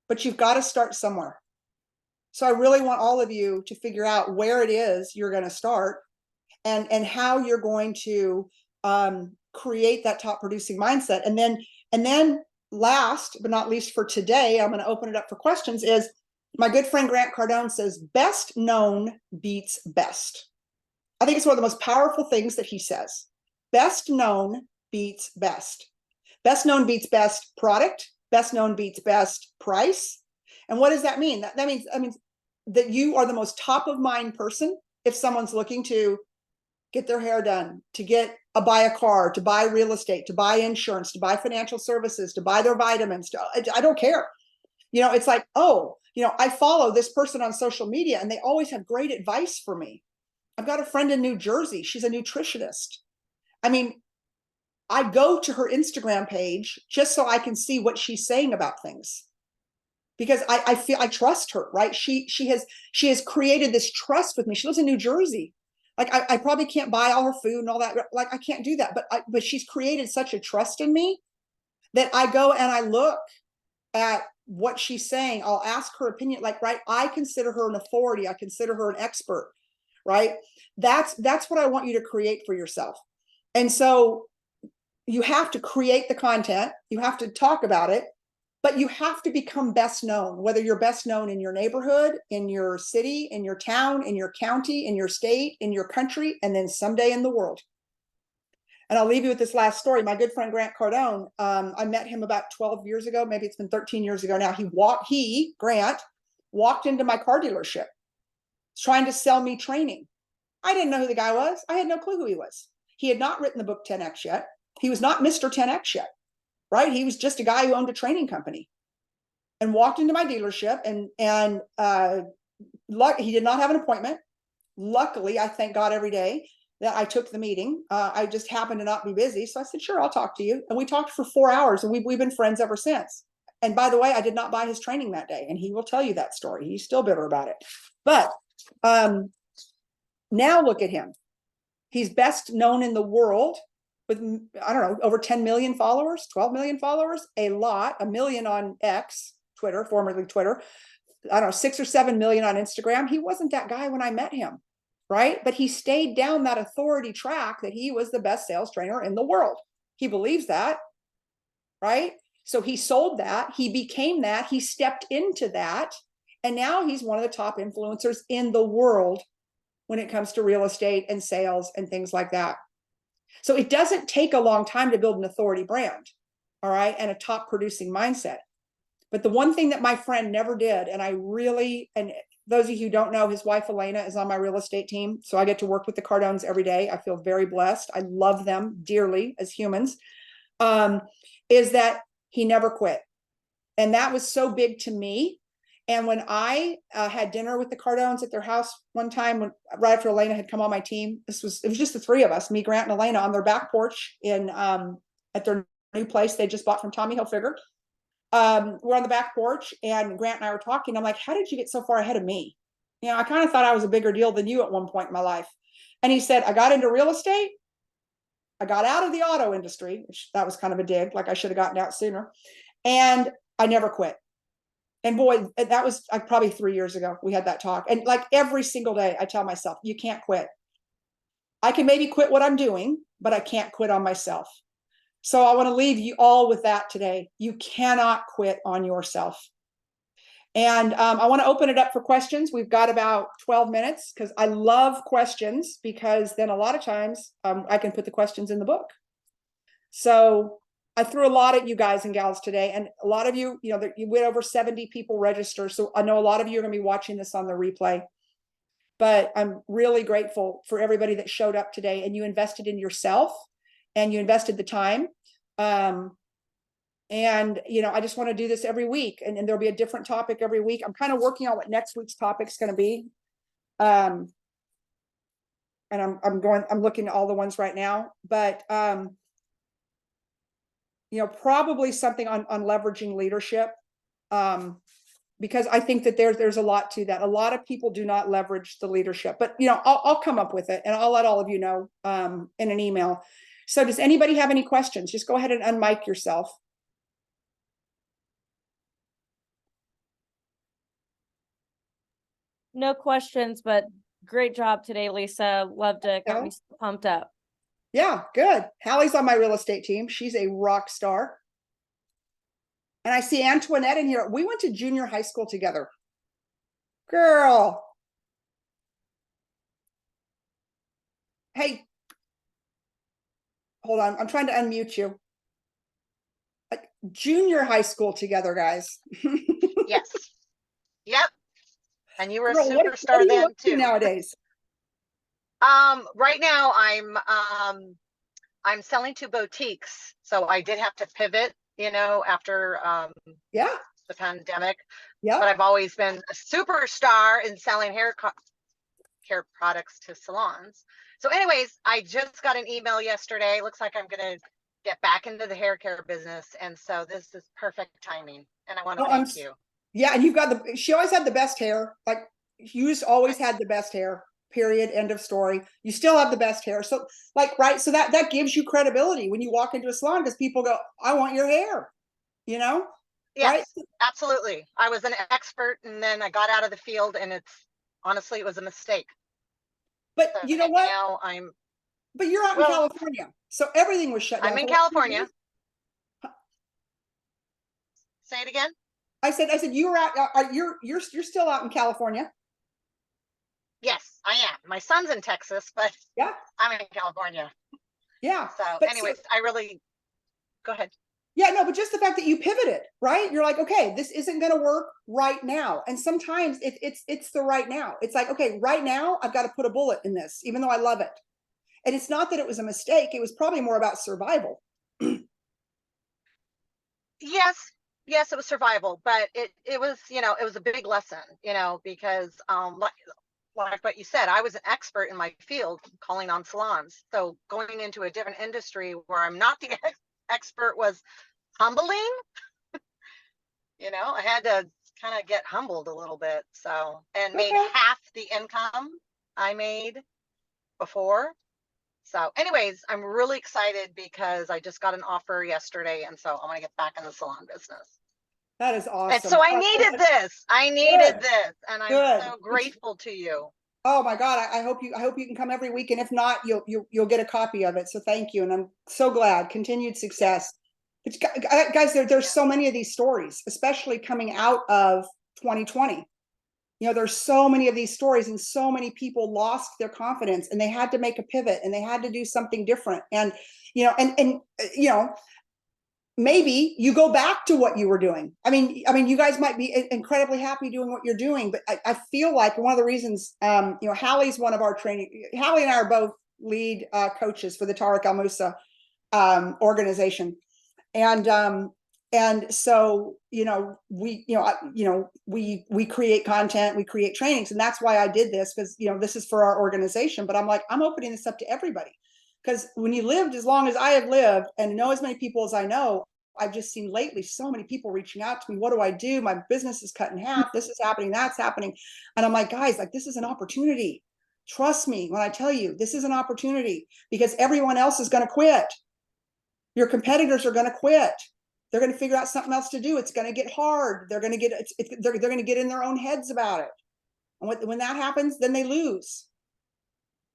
but you've got to start somewhere. So I really want all of you to figure out where it is you're going to start, and how you're going to create that top producing mindset. And then last but not least for today, I'm going to open it up for questions. Is my good friend Grant Cardone says, best known beats best. I think it's one of the most powerful things that he says. Best known beats best. Best known beats best product. Best known beats best price. And what does that mean? That means that you are the most top of mind person if someone's looking to get their hair done, to buy a car, to buy real estate, to buy insurance, to buy financial services, to buy their vitamins. I don't care. It's like, I follow this person on social media and they always have great advice for me. I've got a friend in New Jersey. She's a nutritionist. I go to her Instagram page just so I can see what she's saying about things, because I feel I trust her, right? She has created this trust with me. She lives in New Jersey. Like I probably can't buy all her food and all that. Like I can't do that, but she's created such a trust in me that I go and I look at what she's saying. I'll ask her opinion, right? I consider her an authority. I consider her an expert, right? That's what I want you to create for yourself. And so you have to create the content. You have to talk about it, but you have to become best known, whether you're best known in your neighborhood, in your city, in your town, in your county, in your state, in your country, and then someday in the world. And I'll leave you with this last story. My good friend Grant Cardone, I met him about 12 years ago. Maybe it's been 13 years ago now. Grant walked into my car dealership trying to sell me training. I didn't know who the guy was. I had no clue who he was. He had not written the book 10X yet. He was not Mr. 10X yet, right? He was just a guy who owned a training company and walked into my dealership and he did not have an appointment. Luckily, I thank God every day that I took the meeting. I just happened to not be busy. So I said, sure, I'll talk to you. And we talked for 4 hours and we've been friends ever since. And by the way, I did not buy his training that day. And he will tell you that story. He's still bitter about it. But now look at him. He's best known in the world with, I don't know, over 10 million followers, 12 million followers, a lot, 1 million on X, Twitter, formerly Twitter. I don't know, 6 or 7 million on Instagram. He wasn't that guy when I met him, right? But he stayed down that authority track that he was the best sales trainer in the world. He believes that, right? So he sold that, he became that, he stepped into that, and now he's one of the top influencers in the world when it comes to real estate and sales and things like that. So it doesn't take a long time to build an authority brand, all right, and a top producing mindset. But the one thing that my friend never did, and those of you who don't know, his wife, Elena, is on my real estate team. So I get to work with the Cardones every day. I feel very blessed. I love them dearly as humans, is that he never quit. And that was so big to me. And when I had dinner with the Cardones at their house one time, right after Elena had come on my team, it was just the three of us, me, Grant, and Elena, on their back porch at their new place they just bought from Tommy Hilfiger. We're on the back porch, and Grant and I were talking. I'm like, how did you get so far ahead of me? You know, I kind of thought I was a bigger deal than you at one point in my life. And he said, I got into real estate. I got out of the auto industry, which that was kind of a dig, like I should have gotten out sooner. And I never quit. And boy, that was probably 3 years ago. We had that talk. And like every single day, I tell myself, you can't quit. I can maybe quit what I'm doing, but I can't quit on myself. So I want to leave you all with that today. You cannot quit on yourself. And I want to open it up for questions. We've got about 12 minutes because I love questions, because then a lot of times I can put the questions in the book. So I threw a lot at you guys and gals today, and a lot of you, you went over 70 people register. So I know a lot of you are going to be watching this on the replay, but I'm really grateful for everybody that showed up today, and you invested in yourself and you invested the time. And, I just want to do this every week, and there'll be a different topic every week. I'm kind of working on what next week's topic is going to be. And I'm looking at all the ones right now, but, probably something on leveraging leadership, because I think that there's a lot to that. A lot of people do not leverage the leadership, but I'll come up with it, and I'll let all of you know in an email. So does anybody have any questions? Just go ahead and unmic yourself. No questions, but great job today, Lisa. Loved it. Got me pumped up. Yeah, good. Hallie's on my real estate team. She's a rock star. And I see Antoinette in here. We went to junior high school together. Girl. Hey. Hold on. I'm trying to unmute you. Junior high school together, guys. Yes. Yep. And you were Girl, a superstar then too. Nowadays. Right now I'm selling to boutiques, so I did have to pivot, after the pandemic. Yeah. But I've always been a superstar in selling hair care products to salons. So anyways, I just got an email yesterday. Looks like I'm gonna get back into the hair care business, and so this is perfect timing. And I want to thank you. Yeah, and she always had the best hair. Like, you just always had the best hair, period, end of story. You still have the best hair. So right. So that gives you credibility when you walk into a salon, because people go, I want your hair, Yes, right? Absolutely. I was an expert, and then I got out of the field, and honestly, it was a mistake. But so you know what? Now but you're out in California. So everything was shut down. I'm in California. Say it again. I said you were out. You're still out in California. Yes, I am. My son's in Texas, but yeah, I'm in California. Yeah. So anyways, I really, go ahead. Yeah, no, but just the fact that you pivoted, right? You're like, okay, this isn't going to work right now. And sometimes it's the right now. It's like, okay, right now I've got to put a bullet in this, even though I love it. And it's not that it was a mistake. It was probably more about survival. Yes, yes, it was survival, but it was, it was a big lesson, because like what you said, I was an expert in my field calling on salons. So going into a different industry where I'm not the expert was humbling. I had to kind of get humbled a little bit. So, and made Okay. half the income I made before. So anyways, I'm really excited because I just got an offer yesterday. And so I want to get back in the salon business. That is And awesome. so I needed this. I needed Good. this. And I'm Good. so grateful to you. Oh my God. I hope you can come every week. And if not, you'll get a copy of it. So thank you. And I'm so glad. Continued success. But guys, there's so many of these stories, especially coming out of 2020. There's so many of these stories, and so many people lost their confidence, and they had to make a pivot, and they had to do something different. And, maybe you go back to what you were doing. I mean, you guys might be incredibly happy doing what you're doing, but I feel like one of the reasons, Hallie's one of our training. Hallie and I are both lead coaches for the Tariq Al Musa organization. And so, we create content, we create trainings, and that's why I did this, because, this is for our organization, but I'm like, I'm opening this up to everybody. Because when you lived as long as I have lived and know as many people as I know, I've just seen lately so many people reaching out to me. What do I do? My business is cut in half. This is happening. That's happening. And I'm like, guys, like, this is an opportunity. Trust me when I tell you, this is an opportunity, because everyone else is going to quit. Your competitors are going to quit. They're going to figure out something else to do. It's going to get hard. They're going to they're going to get in their own heads about it. And when that happens, then they lose.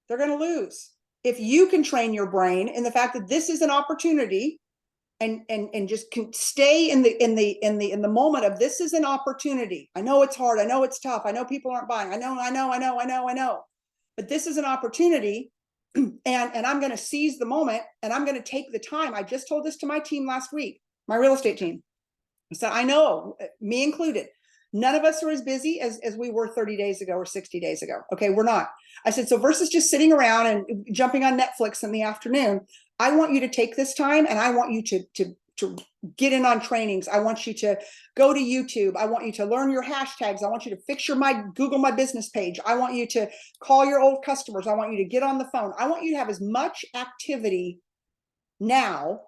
They're going to lose. If you can train your brain in the fact that this is an opportunity, and just can stay in the moment of, this is an opportunity. I know it's hard. I know it's tough. I know people aren't buying. I know. But this is an opportunity. And I'm going to seize the moment, and I'm going to take the time. I just told this to my team last week, my real estate team. I said, I know, me included, none of us are as busy as we were 30 days ago or 60 days ago. Okay, we're not. I said, so versus just sitting around and jumping on Netflix in the afternoon, I want you to take this time, and I want you to get in on trainings. I want you to go to YouTube. I want you to learn your hashtags. I want you to fix your Google My Business page. I want you to call your old customers. I want you to get on the phone. I want you to have as much activity now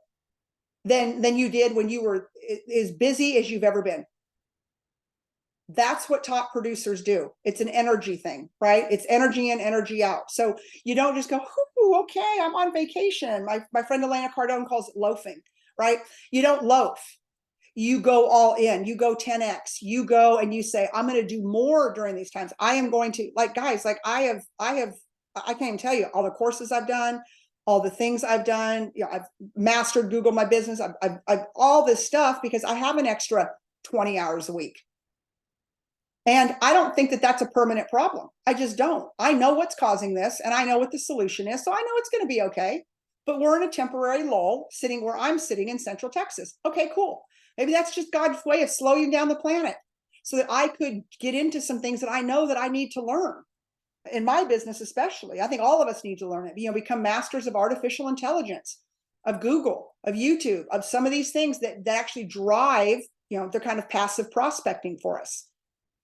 than you did when you were as busy as you've ever been. That's what top producers do. It's an energy thing, right? It's energy in, energy out. So you don't just go, okay, I'm on vacation. My friend Elena Cardone calls it loafing, right? You don't loaf. You go all in. You go 10x. You go and you say, I'm going to do more during these times. I am going to, like, guys, like I can't even tell you all the courses I've done, all the things I've done. I've mastered Google My Business. I've all this stuff because I have an extra 20 hours a week. And I don't think that that's a permanent problem. I just don't. I know what's causing this, and I know what the solution is. So I know it's going to be okay. But we're in a temporary lull, sitting where I'm sitting in Central Texas. Okay, cool. Maybe that's just God's way of slowing down the planet so that I could get into some things that I know that I need to learn. In my business, especially, I think all of us need to learn it. Become masters of artificial intelligence, of Google, of YouTube, of some of these things that actually drive, they're kind of passive prospecting for us.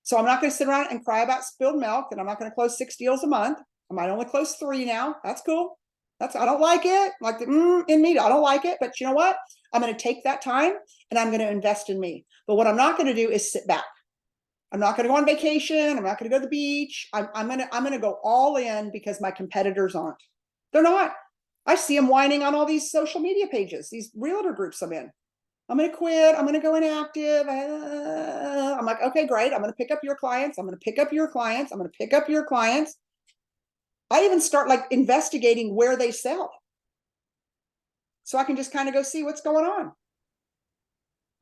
So I'm not going to sit around and cry about spilled milk, and I'm not going to close 6 deals a month. I might only close 3 now. That's cool. I don't like it. Like in me, I don't like it. But you know what? I'm going to take that time and I'm going to invest in me. But what I'm not going to do is sit back. I'm not going to go on vacation. I'm not going to go to the beach. I'm going to go all in because my competitors aren't. They're not. I see them whining on all these social media pages, these realtor groups I'm in. I'm going to quit. I'm going to go inactive. I'm like, okay, great. I'm going to pick up your clients. I'm going to pick up your clients. I'm going to pick up your clients. I even start like investigating where they sell, so I can just kind of go see what's going on.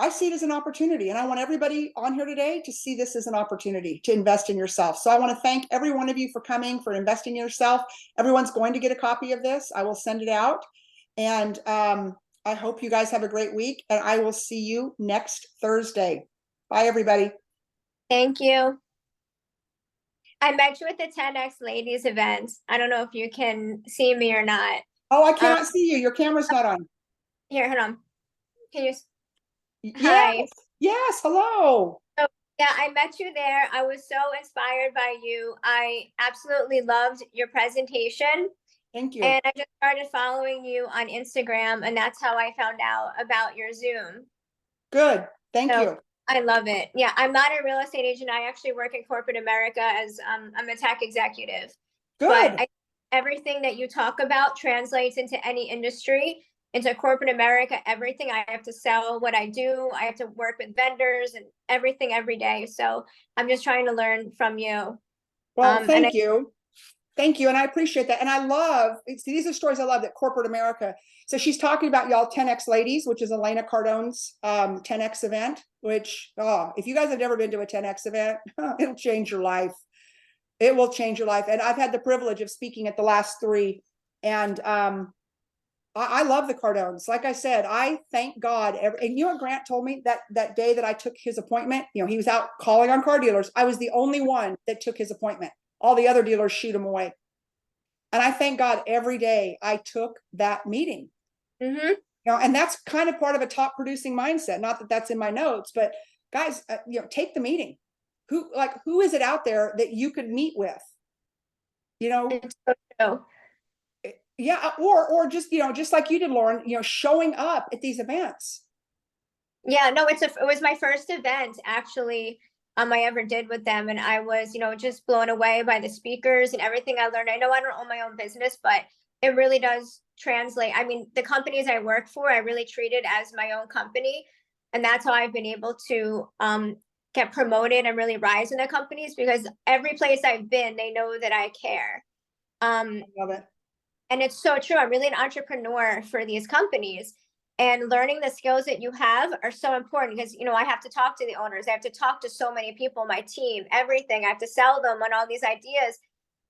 I see it as an opportunity, and I want everybody on here today to see this as an opportunity to invest in yourself. So I want to thank every one of you for coming, for investing in yourself. Everyone's going to get a copy of this. I will send it out. And I hope you guys have a great week, and I will see you next Thursday. Bye, everybody. Thank you. I met you at the 10X Ladies event. I don't know if you can see me or not. Oh, I cannot see you. Your camera's not on. Here, hold on. Can you? Yes. Hi. Yes. Hello. Yeah, I met you there. I was so inspired by you. I absolutely loved your presentation. Thank you. And I just started following you on Instagram, and that's how I found out about your Zoom. Good. Thank So, you. I love it. Yeah, I'm not a real estate agent. I actually work in corporate America as I'm a tech executive. Good. But everything that you talk about translates into any industry, into corporate America. Everything I have to sell, what I do, I have to work with vendors and everything every day. So I'm just trying to learn from you. Well, and thank you. Thank you. And I appreciate that. And I love, these are stories I love that corporate America. So she's talking about y'all 10X Ladies, which is Elena Cardone's 10X event, which, if you guys have never been to a 10X event, it'll change your life. It will change your life. And I've had the privilege of speaking at the last three. And I love the Cardones. Like I said, I thank God. And you know what Grant told me that day that I took his appointment? You know, he was out calling on car dealers. I was the only one that took his appointment. All the other dealers shoot him away. And I thank God every day I took that meeting. Mm-hmm. You know, and that's kind of part of a top producing mindset. Not that that's in my notes, but guys, you know, take the meeting. Who is it out there that you could meet with? You know, It's so true. Yeah, or just, you know, just like you did, Lauren, you know, showing up at these events. Yeah, no, it was my first event actually I ever did with them, and I was, just blown away by the speakers and everything I learned. I know I don't own my own business, but it really does translate. I mean, the companies I work for, I really treat it as my own company, and that's how I've been able to get promoted and really rise in the companies, because every place I've been, they know that I care. I love it. And it's so true. I'm really an entrepreneur for these companies, and learning the skills that you have are so important, because, I have to talk to the owners. I have to talk to so many people, my team, everything. I have to sell them on all these ideas.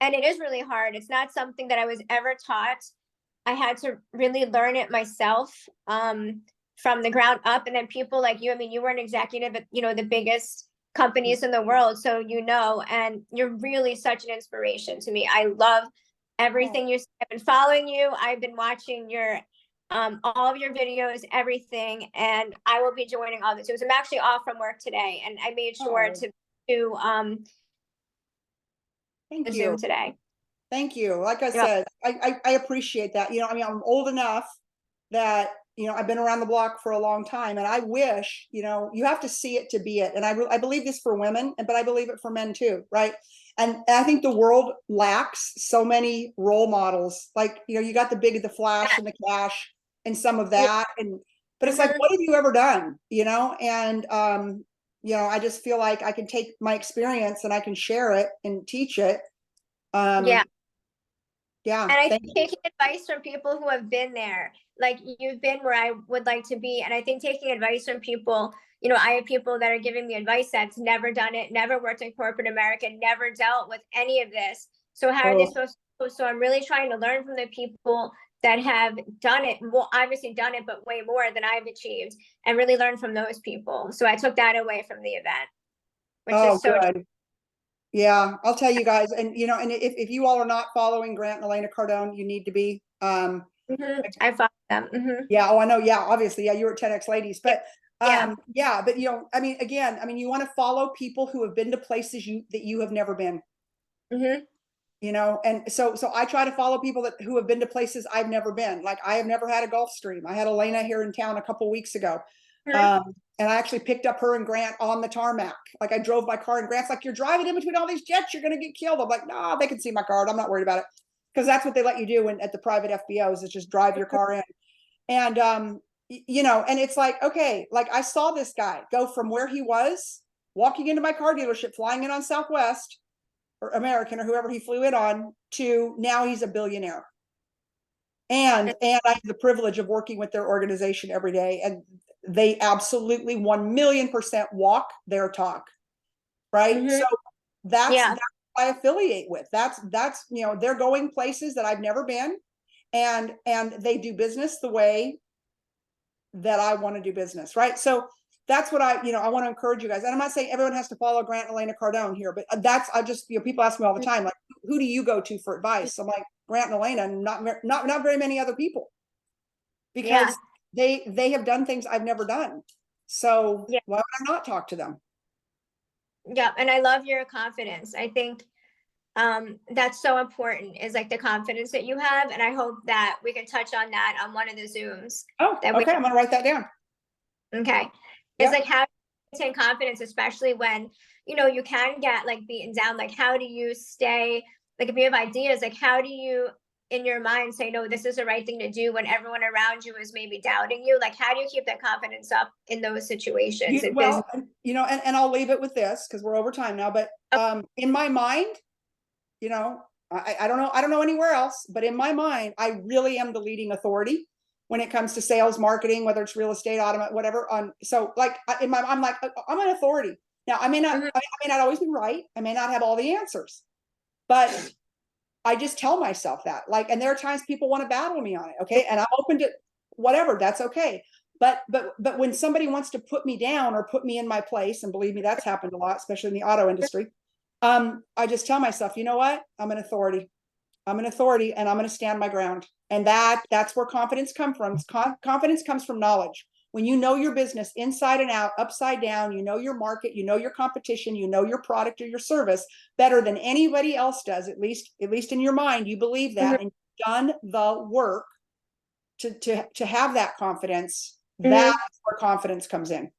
And it is really hard. It's not something that I was ever taught. I had to really learn it myself from the ground up. And then people like you, I mean, you were an executive at, the biggest companies in the world. So, and you're really such an inspiration to me. I love everything you say. I've been following you. I've been watching your all of your videos, everything, and I will be joining all this. I'm actually off from work today, and I made sure to do Thank the you. Zoom today. Thank you. Like I said, I appreciate that. I mean, I'm old enough that, I've been around the block for a long time, and I wish, you have to see it to be it. And I believe this for women, but I believe it for men too, right? And I think the world lacks so many role models. Like, you got the flash and the cash and some of that. But it's like, what have you ever done? And, I just feel like I can take my experience and I can share it and teach it. Yeah. And I think taking advice from people who have been there, like you've been where I would like to be. And I think taking advice from people, I have people that are giving me advice that's never done it, never worked in corporate America, never dealt with any of this. So how are they supposed to? So I'm really trying to learn from the people that have done it, well, obviously done it, but way more than I've achieved, and really learn from those people. So I took that away from the event, which is so good. Yeah, I'll tell you guys, and and if you all are not following Grant and Elena Cardone, you need to be. I follow them. Yeah. Oh, I know. Yeah, obviously. Yeah, you were 10X Ladies, but yeah, but I mean, again, you want to follow people who have been to places that you have never been. And so I try to follow people who have been to places I've never been. Like, I have never had a Gulf Stream. I had Elena here in town a couple weeks ago. And I actually picked up her and Grant on the tarmac. Like, I drove my car, and Grant's like, "You're driving in between all these jets, you're going to get killed." I'm like, "No, they can see my card. I'm not worried about it." Because that's what they let you do at the private FBOs, is just drive your car in. And, and it's like, okay, like, I saw this guy go from where he was walking into my car dealership, flying in on Southwest or American or whoever he flew in on, to now he's a billionaire. And I have the privilege of working with their organization every day. And they absolutely 1,000,000% walk their talk. Right. So that's what I affiliate with. That's, they're going places that I've never been, and they do business the way that I want to do business, right? So that's what I want to encourage you guys. And I'm not saying everyone has to follow Grant and Elena Cardone here, but I just, people ask me all the time, like, who do you go to for advice? I'm like, Grant and Elena, and not very many other people, because they have done things I've never done. So why would I not talk to them? Yeah. And I love your confidence. I think that's so important, is like the confidence that you have. And I hope that we can touch on that on one of the Zooms. Oh, that okay. I'm going to write that down. Okay. It's like, how to maintain confidence, especially when, you can get like beaten down. Like, how do you stay, like, if you have ideas, like, how do you in your mind say, no, this is the right thing to do, when everyone around you is maybe doubting you? Like, how do you keep that confidence up in those situations? Well, and I'll leave it with this, because we're over time now, but in my mind, I don't know anywhere else, but in my mind, I really am the leading authority when it comes to sales, marketing, whether it's real estate, automotive, whatever. So like I'm like, I'm an authority. Now, I may not always be right. I may not have all the answers, but I just tell myself that, like, and there are times people want to battle me on it. Okay. And I'm open to whatever, that's okay. But when somebody wants to put me down or put me in my place, and believe me, that's happened a lot, especially in the auto industry. I just tell myself, you know what? I'm an authority. I'm an authority, and I'm going to stand my ground. And that's where confidence comes from. Confidence comes from knowledge. When you know your business inside and out, upside down, you know your market, you know your competition, you know your product or your service better than anybody else does, at least in your mind, you believe that, and you've done the work to have that confidence. That's where confidence comes in.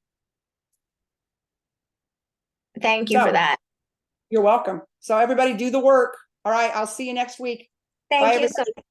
Thank you for that. You're welcome. So everybody do the work. All right. I'll see you next week. Thank you so much.